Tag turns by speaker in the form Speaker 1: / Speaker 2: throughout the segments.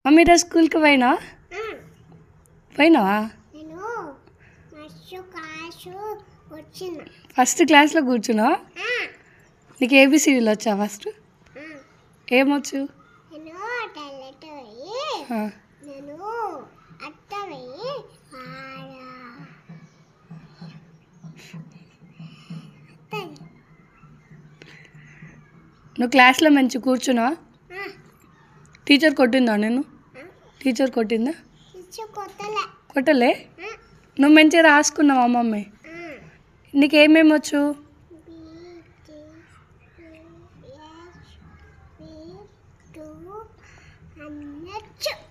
Speaker 1: Mummy ఈరోజు స్కూల్కి పోయినావా ఫస్ట్ క్లాస్లో కూర్చున్నావా? నీకు ఏబిసిడీలు వచ్చా ఫస్ట్? ఏమొచ్చు? నువ్వు క్లాస్లో మంచి కూర్చున్నావా? టీచర్ కొట్టిందా నేను? టీచర్ కొట్టిందా? కొట్టలే. నువ్వు మంచిగా రాసుకున్నావా మమ్మీ? నీకేమేమి వచ్చు?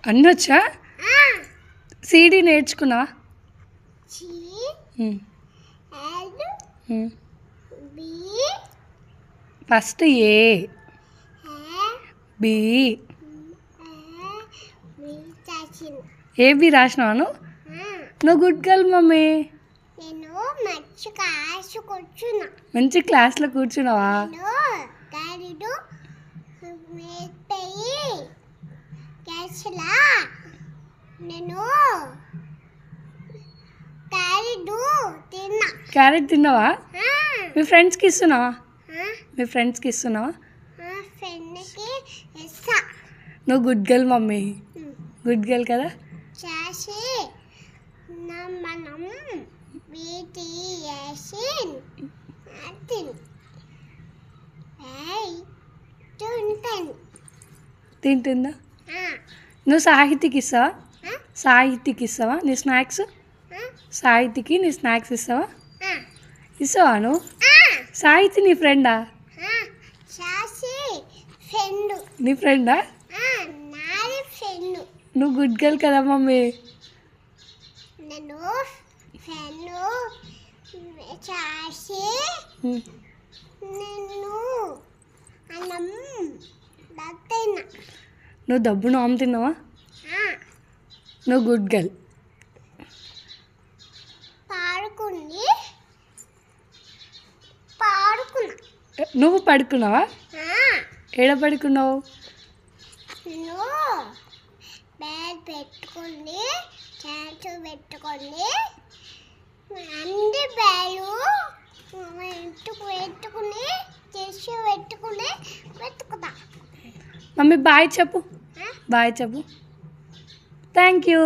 Speaker 1: అన్నీ వచ్చా? సిడి నేర్చుకున్నావా? ఫస్ట్ ఏ బి ఏబి రాసినావా నువ్వు? Good girl mummy. మంచి క్లాస్లో కూర్చున్నావా? క్యారెట్ తిన్నావా? మీ ఫ్రెండ్స్కి ఇస్తున్నావా? నువ్వు good girl mummy. Good girl కదా? తింటుందా? నువ్వు సాహిత్యకి ఇస్తావా నీ స్నాక్స్? సాహిత్యకి నీ స్నాక్స్ ఇస్తావా నువ్వు? సాహిత్య నీ ఫ్రెండా? నీ ఫ్రెండా? నువ్వు గుడ్ గర్ల్ కదా మమ్మీ. నువ్వు దబ్బు నామ్ తిన్నావా? నువ్వు గుడ్ గర్ల్. నువ్వు పడుకున్నావా? ఏడ పడుకున్నావు? మమ్మీ బాయ్ చెప్పు. Thank you.